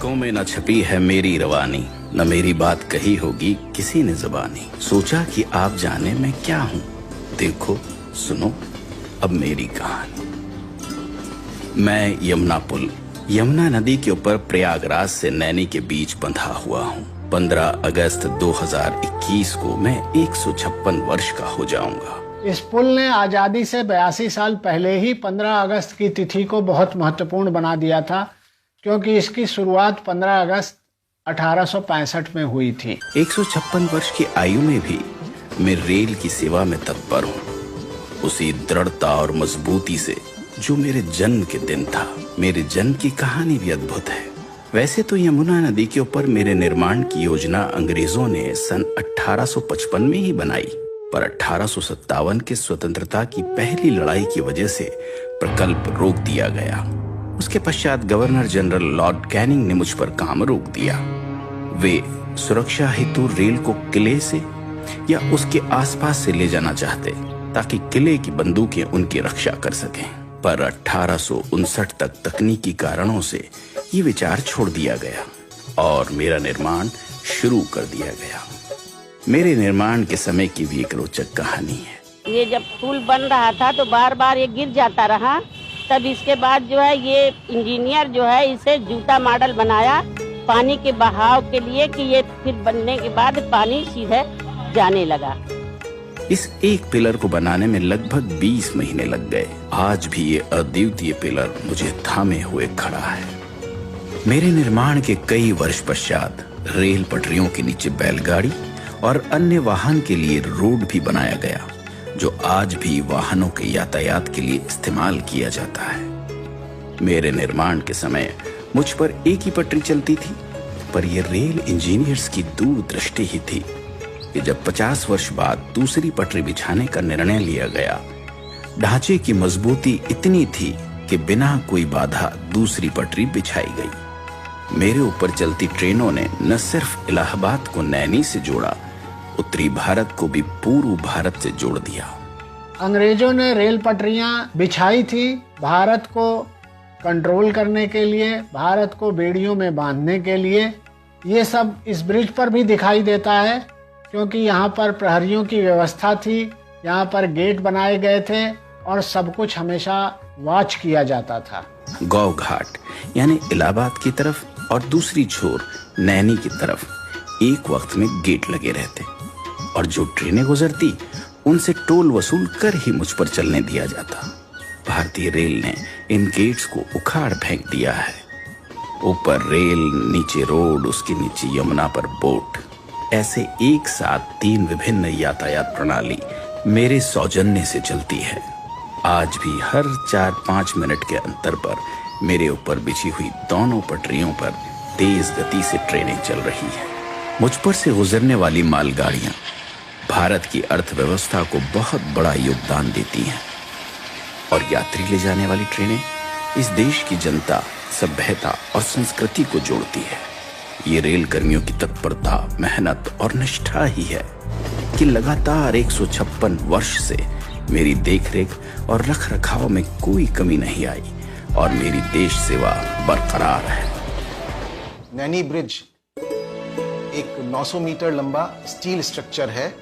पुस्तकों में न छपी है मेरी रवानी, न मेरी बात कही होगी किसी ने ज़बानी। सोचा कि आप जाने मैं क्या हूँ, देखो सुनो अब मेरी कहानी। मैं यमुना पुल, यमुना नदी के ऊपर प्रयागराज से नैनी के बीच बंधा हुआ हूँ। 15 अगस्त 2021 को मैं 156 वर्ष का हो जाऊंगा। इस पुल ने आज़ादी से 82 साल पहले ही 15 अगस्त की तिथि को बहुत महत्वपूर्ण बना दिया था, क्योंकि इसकी शुरुआत 15 अगस्त 1865 में हुई थी। 156 वर्ष की आयु में भी मैं रेल की सेवा में तत्पर हूँ, उसी दृढ़ता और मजबूती से जो मेरे जन्म के दिन था। मेरे जन्म की कहानी भी अद्भुत है। वैसे तो यमुना नदी के ऊपर मेरे निर्माण की योजना अंग्रेजों ने सन 1855 में ही बनाई, पर 1857 के स्वतंत्रता की पहली लड़ाई की वजह से प्रकल्प रोक दिया गया। उसके पश्चात गवर्नर जनरल लॉर्ड कैनिंग ने मुझ पर काम रोक दिया। वे सुरक्षा हेतु रेल को किले से या उसके आसपास से ले जाना चाहते, ताकि किले की बंदूकें उनकी रक्षा कर सकें। पर 1859 तक तकनीकी कारणों से ये विचार छोड़ दिया गया और मेरा निर्माण शुरू कर दिया गया। मेरे निर्माण के समय की भी एक रोचक कहानी है। ये जब पुल बन रहा था तो बार बार ये गिर जाता रहा। तब इसके बाद जो है ये इंजीनियर जो है इसे जूता मॉडल बनाया पानी के बहाव के लिए, कि ये फिर बनने के बाद पानी सीधे जाने लगा। इस एक पिलर को बनाने में लगभग 20 महीने लग गए। आज भी ये अद्वितीय पिलर मुझे थामे हुए खड़ा है। मेरे निर्माण के कई वर्ष पश्चात रेल पटरियों के नीचे बैलगाड़ी और अन्य वाहन के लिए रोड भी बनाया गया, जो आज भी वाहनों के यातायात के लिए इस्तेमाल किया जाता है। मेरे निर्माण के समय मुझ पर एक ही पटरी चलती थी, पर यह रेल इंजीनियर्स की दूरदृष्टि ही थी कि जब 50 वर्ष बाद दूसरी पटरी बिछाने का निर्णय लिया गया, ढांचे की मजबूती इतनी थी कि बिना कोई बाधा दूसरी पटरी बिछाई गई। मेरे ऊपर चलती ट्रेनों ने न सिर्फ इलाहाबाद को नैनी से जोड़ा, उत्तरी भारत को भी पूर्व भारत से जोड़ दिया। अंग्रेजों ने रेल पटरियां बिछाई थी भारत को कंट्रोल करने के लिए, भारत को बेड़ियों में बांधने के लिए। ये सब इस ब्रिज पर भी दिखाई देता है, क्योंकि यहाँ पर प्रहरियों की व्यवस्था थी, यहाँ पर गेट बनाए गए थे और सब कुछ हमेशा वॉच किया जाता था। गौ घाट यानी इलाहाबाद की तरफ और दूसरी छोर नैनी की तरफ एक वक्त में गेट लगे रहते, और जो ट्रेनें गुजरती उनसे टोल वसूल कर ही मुझ पर चलने दिया जाता। भारतीय रेल ने इन गेट्स को उखाड़ फेंक दिया है। ऊपर रेल, नीचे रोड, उसके नीचे यमुना पर बोट, ऐसे एक साथ 3 विभिन्न यातायात प्रणाली मेरे सौजन्य से चलती है। आज भी हर 4-5 मिनट के अंतर पर मेरे ऊपर बिछी हुई दोनों पटरियों पर तेज गति से ट्रेनें चल रही हैं। मुझ पर से गुजरने वाली मालगाड़ियां भारत की अर्थव्यवस्था को बहुत बड़ा योगदान देती हैं, और यात्री ले जाने वाली ट्रेनें इस देश की जनता, सभ्यता और संस्कृति को जोड़ती है। ये रेल कर्मियों की तत्परता, मेहनत और निष्ठा ही है कि लगातार 156 वर्ष से मेरी देखरेख और रखरखाव में कोई कमी नहीं आई और मेरी देश सेवा बरकरार है। नैनी ब्रिज एक 900 मीटर लंबा स्टील स्ट्रक्चर है।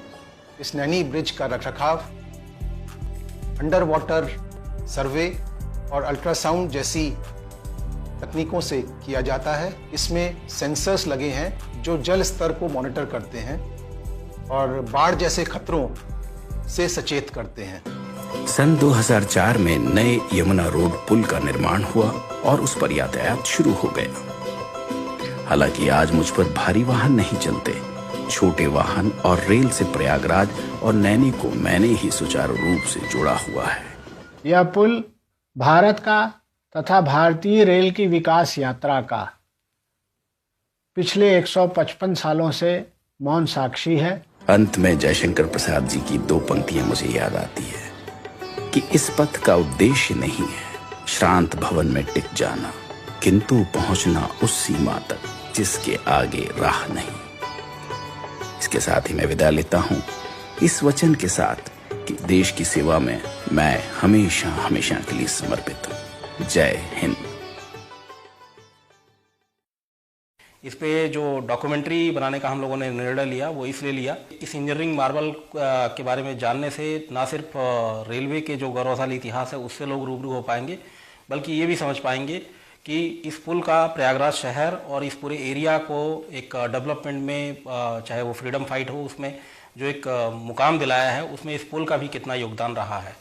इस नैनी ब्रिज का रखरखाव अंडर वाटर सर्वे और अल्ट्रासाउंड जैसी तकनीकों से किया जाता है। इसमें सेंसर्स लगे हैं जो जल स्तर को मॉनिटर करते हैं और बाढ़ जैसे खतरों से सचेत करते हैं। सन 2004 में नए यमुना रोड पुल का निर्माण हुआ और उस पर यातायात शुरू हो गया। हालांकि आज मुझ पर भारी वाहन नहीं चलते, छोटे वाहन और रेल से प्रयागराज और नैनी को मैंने ही सुचारू रूप से जोड़ा हुआ है। यह पुल भारत का तथा भारतीय रेल की विकास यात्रा का पिछले 155 सालों से मौन साक्षी है। अंत में जयशंकर प्रसाद जी की 2 पंक्तियां मुझे याद आती है कि इस पथ का उद्देश्य नहीं है श्रांत भवन में टिक जाना, किंतु पहुंचना उस सीमा तक जिसके आगे राह नहीं। इसके साथ ही मैं विदा लेता हूं, इस वचन के साथ कि देश की सेवा में मैं हमेशा हमेशा के लिए समर्पित हूं। जय हिंद। इस पे जो डॉक्यूमेंट्री बनाने का हम लोगों ने निर्णय लिया वो इसलिए लिया, इस इंजीनियरिंग मार्बल के बारे में जानने से ना सिर्फ रेलवे के जो गौरवशाली इतिहास है उससे लोग रूबरू हो पाएंगे, बल्कि ये भी समझ पाएंगे कि इस पुल का प्रयागराज शहर और इस पूरे एरिया को एक डेवलपमेंट में, चाहे वो फ्रीडम फाइट हो उसमें जो एक मुकाम दिलाया है, उसमें इस पुल का भी कितना योगदान रहा है।